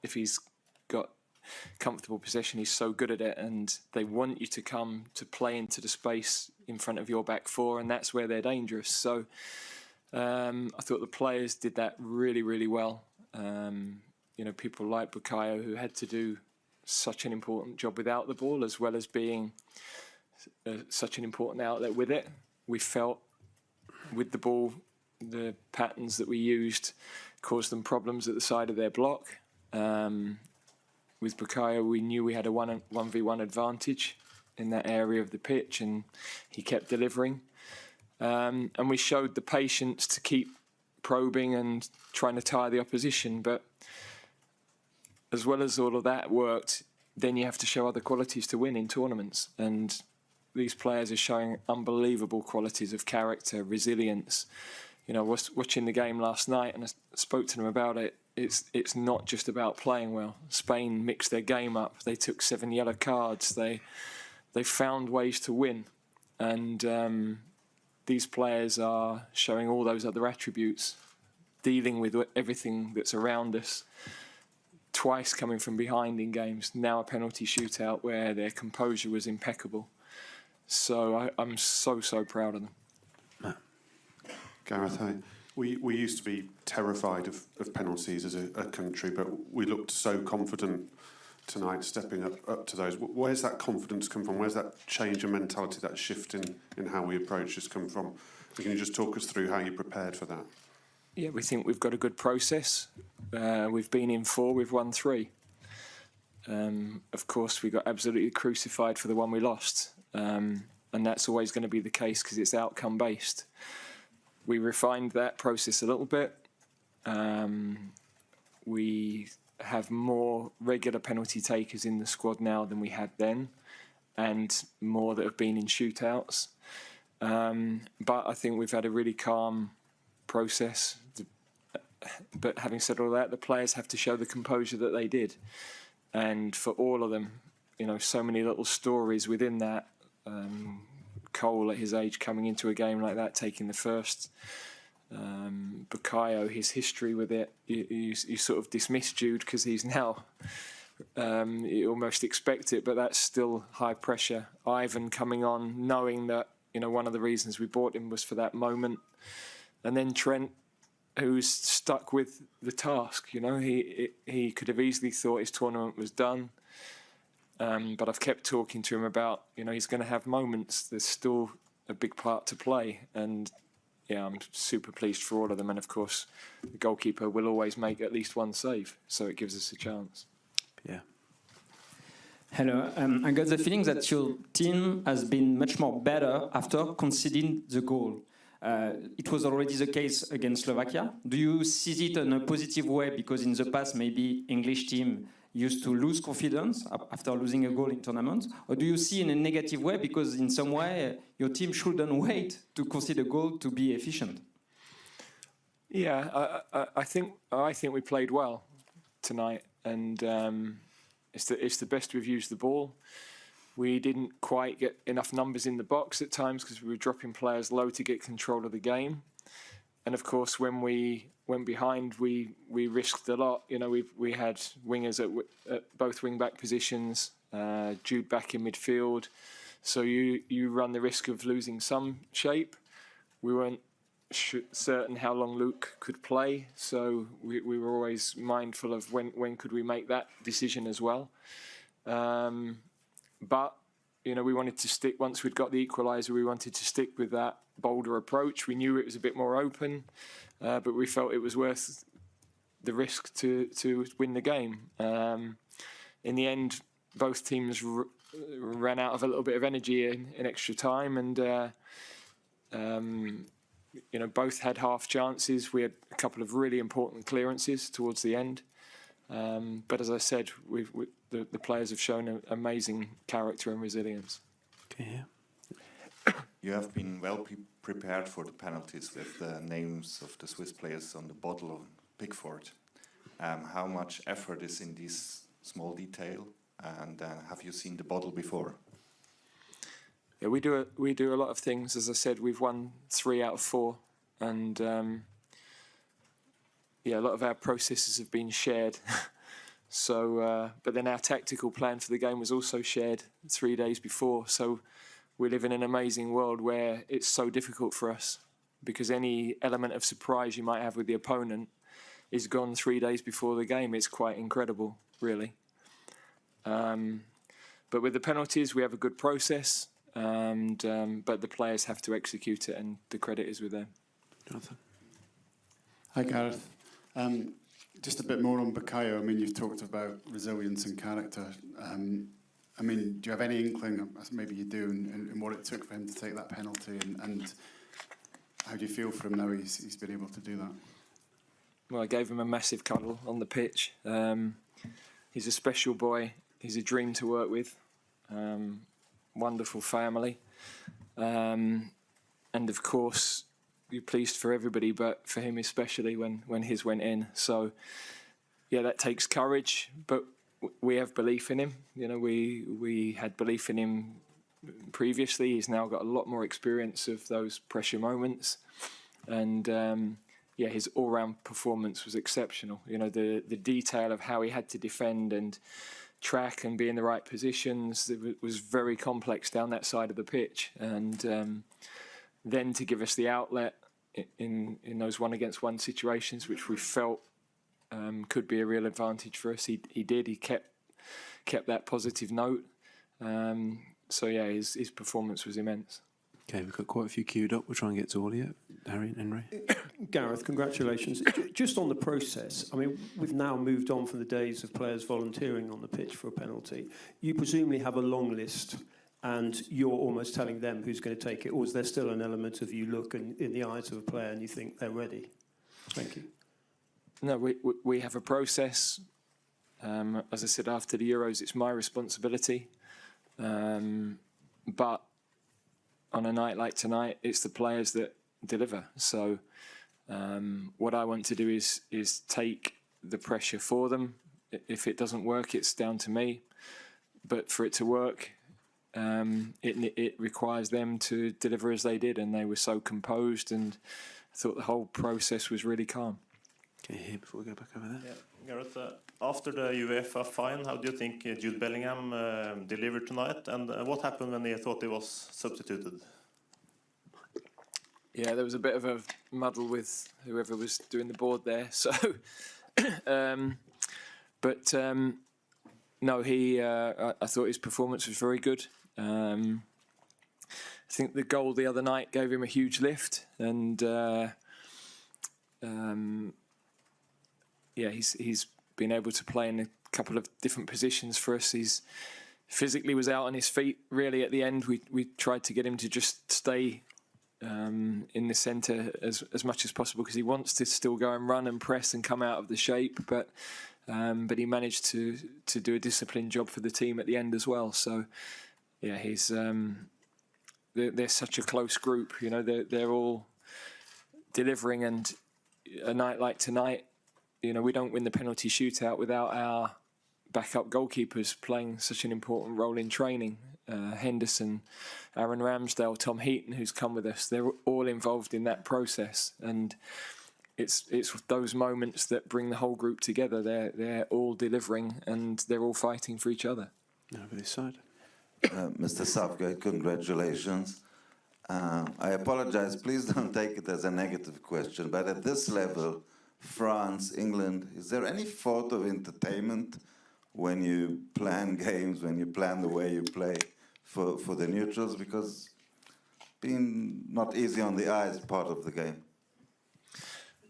if he's got comfortable possession, he's so good at it, and they want you to come to play into the space in front of your back four, and that's where they're dangerous. So I thought the players did that really, really well. People like Bukayo, who had to do such an important job without the ball, as well as being such an important outlet with it. We felt with the ball, the patterns that we used caused them problems at the side of their block. With Bukayo, we knew we had a 1v1 advantage in that area of the pitch, and he kept delivering. And we showed the patience to keep probing and trying to tire the opposition. But as well as all of that worked, then you have to show other qualities to win in tournaments. And these players are showing unbelievable qualities of character, resilience. Watching the game last night, and I spoke to them about it, it's not just about playing well. Spain mixed their game up. They took 7 yellow cards. They found ways to win. And these players are showing all those other attributes, dealing with everything that's around us. Twice coming from behind in games, now a penalty shootout where their composure was impeccable. So I'm so proud of them. Gareth, hi. We used to be terrified of penalties as a country, but we looked so confident tonight, stepping up to those. Where's that confidence come from? Where's that change in mentality, that shift in how we approach this come from? Can you just talk us through how you prepared for that? Yeah, we think we've got a good process. We've been in 4, we've won 3. Of course, we got absolutely crucified for the one we lost. And that's always going to be the case because it's outcome-based. We refined that process a little bit. We have more regular penalty takers in the squad now than we had then, and more that have been in shootouts. But I think we've had a really calm process. But having said all that, the players have to show the composure that they did. And for all of them, so many little stories within that. Cole, at his age, coming into a game like that, taking the first. Bukayo, his history with it, you sort of dismiss Jude because he's now, you almost expect it, but that's still high pressure. Ivan coming on, knowing that, one of the reasons we bought him was for that moment. And then Trent, who's stuck with the task, he could have easily thought his tournament was done. But I've kept talking to him about, he's going to have moments. There's still a big part to play. And, yeah, I'm super pleased for all of them. And, of course, the goalkeeper will always make at least one save. So it gives us a chance. Yeah. Hello. I got the feeling that your team has been much more better after conceding the goal. It was already the case against Slovakia. Do you see it in a positive way? Because in the past, maybe English team used to lose confidence after losing a goal in tournaments? Or do you see in a negative way because in some way your team shouldn't wait to concede a goal to be efficient? Yeah, I think we played well tonight, and it's the best we've used the ball. We didn't quite get enough numbers in the box at times because we were dropping players low to get control of the game. And of course, when we went behind, we risked a lot. We had wingers at both wing-back positions, Jude back in midfield. So you run the risk of losing some shape. We weren't certain how long Luke could play, so we were always mindful of when could we make that decision as well. But we wanted to stick, once we'd got the equaliser, we wanted to stick with that bolder approach. We knew it was a bit more open, but we felt it was worth the risk to win the game. In the end, both teams ran out of a little bit of energy in extra time, and both had half chances. We had a couple of really important clearances towards the end. But as I said, the players have shown amazing character and resilience. Okay, yeah. You have been well prepared for the penalties with the names of the Swiss players on the bottle of Pickford. How much effort is in this small detail, and have you seen the bottle before? Yeah, we do a lot of things. As I said, we've won 3 out of 4, and a lot of our processes have been shared. So, but then our tactical plan for the game was also shared 3 days before. So we live in an amazing world where it's so difficult for us, because any element of surprise you might have with the opponent is gone 3 days before the game. It's quite incredible, really. But with the penalties, we have a good process, and but the players have to execute it, and the credit is with them. Jonathan. Hi, Gareth. Just a bit more on Bukayo. I mean, you've talked about resilience and character. I mean, do you have any inkling, maybe you do, in what it took for him to take that penalty, and how do you feel for him now he's been able to do that? Well, I gave him a massive cuddle on the pitch. He's a special boy. He's a dream to work with. Wonderful family. And of course, you're pleased for everybody, but for him especially when his went in. So, yeah, that takes courage, but we have belief in him. You know, we had belief in him previously. He's now got a lot more experience of those pressure moments. And, yeah, his all-round performance was exceptional. You know, the detail of how he had to defend and track and be in the right positions, it was very complex down that side of the pitch. And then to give us the outlet in those one-against-one situations, which we felt could be a real advantage for us, he did. He kept that positive note. So, yeah, his performance was immense. Okay, we've got quite a few queued up. We'll try and get to all of you. Harry and Henry. Gareth, congratulations. Just on the process, I mean, we've now moved on from the days of players volunteering on the pitch for a penalty. You presumably have a long list, and you're almost telling them who's going to take it, or is there still an element of you look in the eyes of a player and you think they're ready? Thank you. No, we have a process. As I said, after the Euros, it's my responsibility. But on a night like tonight, it's the players that deliver. So what I want to do is take the pressure for them. If it doesn't work, it's down to me. But for it to work, it requires them to deliver as they did, and they were so composed, and I thought the whole process was really calm. Okay, here before we go back over there. Yeah, Gareth, after the UEFA fine, how do you think Jude Bellingham delivered tonight, and what happened when he thought he was substituted? Yeah, there was a bit of a muddle with whoever was doing the board there. So, no, I thought his performance was very good. I think the goal the other night gave him a huge lift, and yeah, he's been able to play in a couple of different positions for us. He's physically was out on his feet really at the end. We tried to get him to just stay in the centre as much as possible, because he wants to still go and run and press and come out of the shape, but he managed to do a disciplined job for the team at the end as well. So yeah, they're such a close group. You know, they're all delivering, and a night like tonight, you know, we don't win the penalty shootout without our backup goalkeepers playing such an important role in training. Henderson, Aaron Ramsdale, Tom Heaton, who's come with us, they're all involved in that process, and it's those moments that bring the whole group together. They're all delivering, and they're all fighting for each other. Over this side. Mr. Southgate, congratulations. I apologize, please don't take it as a negative question, but at this level, France, England, is there any thought of entertainment when you plan games, when you plan the way you play for the neutrals? Because being not easy on the eye is part of the game.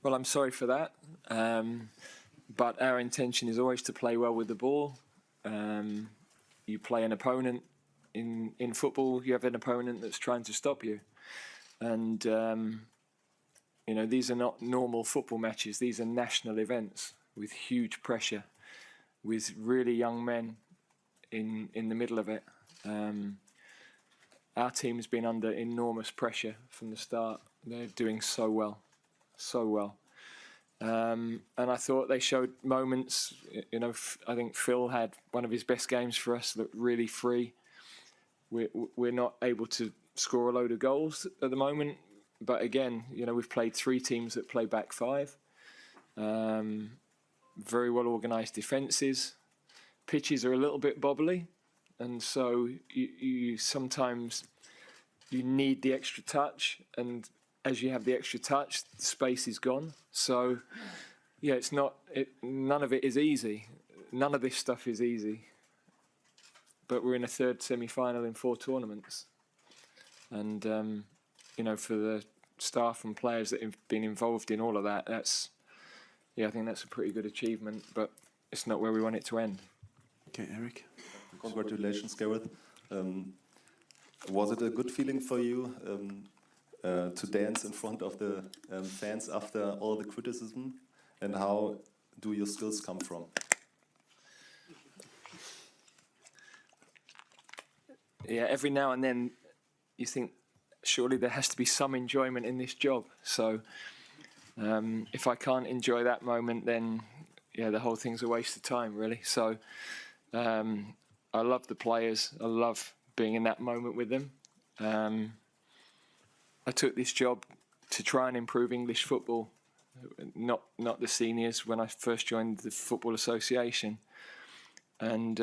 Well, I'm sorry for that, but our intention is always to play well with the ball. You play an opponent in football, you have an opponent that's trying to stop you, and you know, these are not normal football matches. These are national events with huge pressure, with really young men in the middle of it. Our team's been under enormous pressure from the start. They're doing so well, so well. And I thought they showed moments. You know, I think Phil had one of his best games for us, looked really free. We're not able to score a load of goals at the moment. But again, you know, we've played 3 teams that play back 5. very well organised defences. Pitches are a little bit bobbly, and so you sometimes you need the extra touch, and as you have the extra touch, the space is gone. So yeah, none of it is easy. None of this stuff is easy. But we're in a third semi-final in 4 tournaments, and for the staff and players that have been involved in all of that, I think that's a pretty good achievement. But it's not where we want it to end. Okay, Eric. Congratulations, Gareth. Was it a good feeling for you to dance in front of the fans after all the criticism? And how do your skills come from? Yeah, every now and then you think, surely there has to be some enjoyment in this job. So if I can't enjoy that moment, then the whole thing's a waste of time, really. So I love the players. I love being in that moment with them. I took this job to try and improve English football, not the seniors, when I first joined the Football Association. And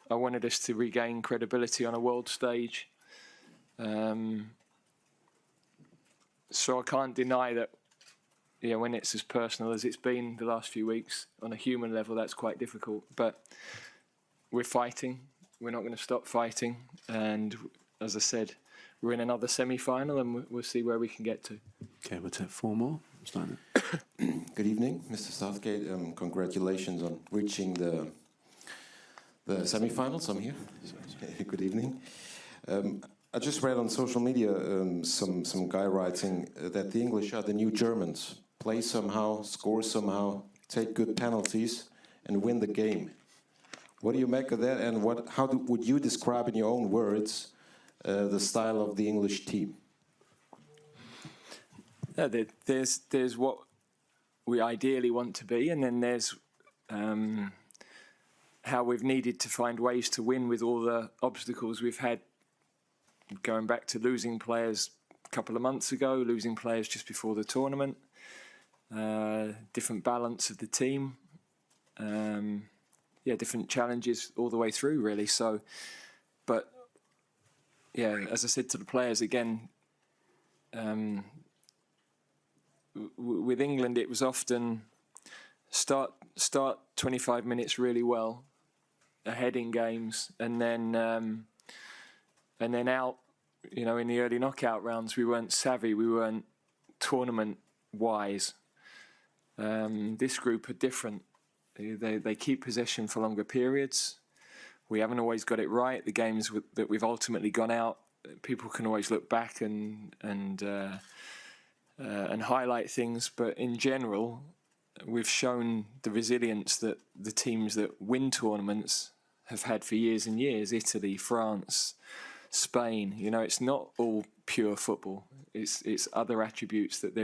I wanted us to regain credibility on a world stage. So I can't deny that, when it's as personal as it's been the last few weeks, on a human level, that's quite difficult. But we're fighting. We're not going to stop fighting. And as I said, we're in another semi-final, and we'll see where we can get to. Okay, we'll take 4 more. Steiner. Good evening, Mr. Southgate. Congratulations on reaching the semi-finals. I'm here. Good evening. I just read on social media some guy writing that the English are the new Germans. Play somehow, score somehow, take good penalties, and win the game. What do you make of that? And how would you describe in your own words the style of the English team? Yeah, there's what we ideally want to be, and then there's how we've needed to find ways to win with all the obstacles we've had, going back to losing players a couple of months ago, losing players just before the tournament, different balance of the team, different challenges all the way through, really. So, but as I said to the players again, with England, it was often start 25 minutes really well, ahead in games, and then out. In the early knockout rounds, we weren't savvy. We weren't tournament wise. This group are different. They keep possession for longer periods. We haven't always got it right. The games that we've ultimately gone out, people can always look back and highlight things, but in general, we've shown the resilience that the teams that win tournaments have had for years and years. Italy, France, Spain. It's not all pure football. It's other attributes that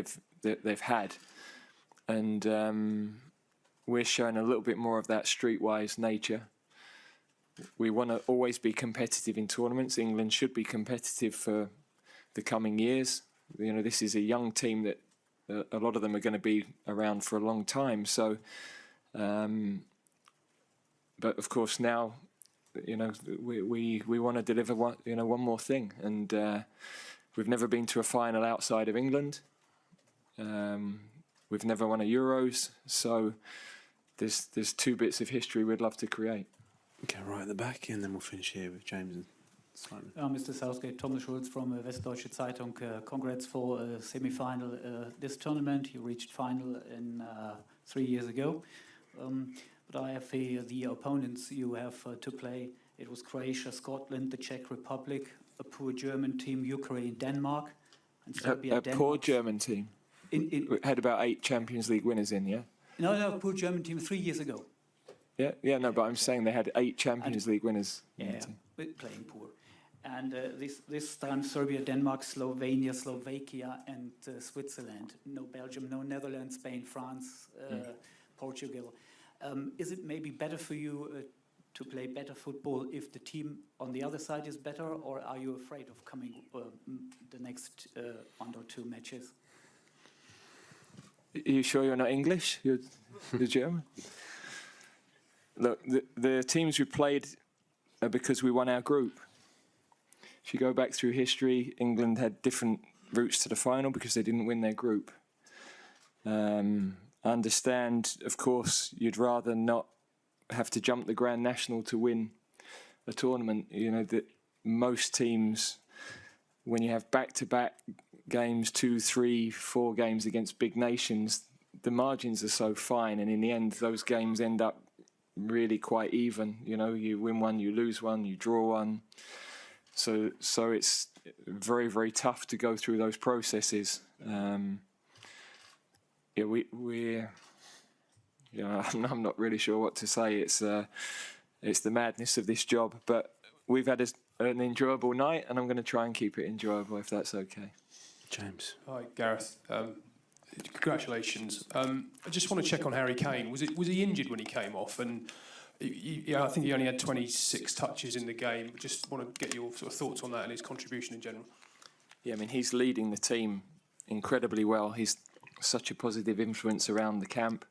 they've had, and we're showing a little bit more of that streetwise nature. We want to always be competitive in tournaments. England should be competitive for the coming years. This is a young team that a lot of them are going to be around for a long time. So, but of course now, we want to deliver one more thing, and we've never been to a final outside of England. We've never won a Euros, so there's 2 bits of history we'd love to create. Okay, right at the back, and then we'll finish here with James and Simon. Mr. Southgate, Thomas Schulz from Westdeutsche Zeitung. Congrats for semi-final this tournament. You reached final in 3 years ago. But I have the opponents you have to play. It was Croatia, Scotland, the Czech Republic, a poor German team, Ukraine, Denmark, and Serbia. A poor German team. We had about 8 Champions League winners in, yeah? No, poor German team 3 years ago. No, but I'm saying they had 8 Champions League winners. Yeah, playing poor. And this time Serbia, Denmark, Slovenia, Slovakia, and Switzerland. No Belgium, no Netherlands, Spain, France, Portugal. Is it maybe better for you to play better football if the team on the other side is better, or are you afraid of coming the next 1 or 2 matches? Are you sure you're not English? You're German? Look, the teams we played are because we won our group. If you go back through history, England had different routes to the final because they didn't win their group. I understand, of course, you'd rather not have to jump the Grand National to win a tournament. You know, that most teams, when you have back-to-back games, 2, 3, 4 games against big nations, the margins are so fine, and in the end, those games end up really quite even. You know, you win one, you lose one, you draw one. So it's very, very tough to go through those processes. I'm not really sure what to say. It's the madness of this job, but we've had an enjoyable night, and I'm going to try and keep it enjoyable if that's okay. James. Hi, Gareth. Congratulations. I just want to check on Harry Kane. Was he injured when he came off? And I think he only had 26 touches in the game. Just want to get your sort of thoughts on that and his contribution in general. Yeah, I mean, he's leading the team incredibly well. He's such a positive influence around the camp,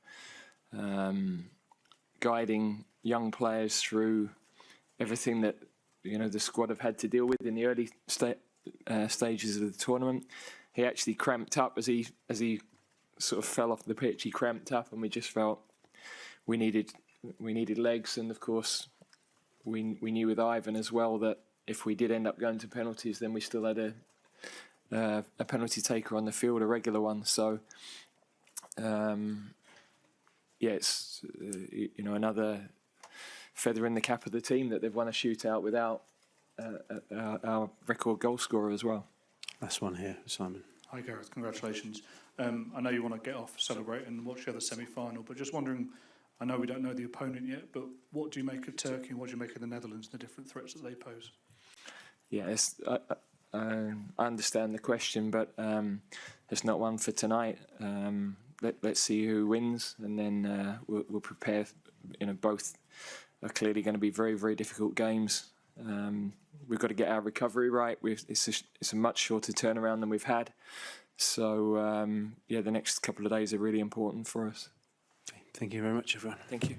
guiding young players through everything that the squad have had to deal with in the early stages of the tournament. He actually cramped up as he sort of fell off the pitch. He cramped up, and we just felt we needed legs. And of course, we knew with Ivan as well that if we did end up going to penalties, then we still had a penalty taker on the field, a regular one. So it's another feather in the cap of the team that they've won a shootout without our record goal scorer as well. Last one here, Simon. Hi Gareth, congratulations. I know you want to get off, celebrate and watch the other semi-final, but just wondering, I know we don't know the opponent yet, but what do you make of Turkey and what do you make of the Netherlands and the different threats that they pose? Yeah, I understand the question, but it's not one for tonight. Let's see who wins, and then we'll prepare. Both are clearly going to be very, very difficult games. We've got to get our recovery right. It's a much shorter turnaround than we've had. So, the next couple of days are really important for us. Thank you very much, everyone. Thank you.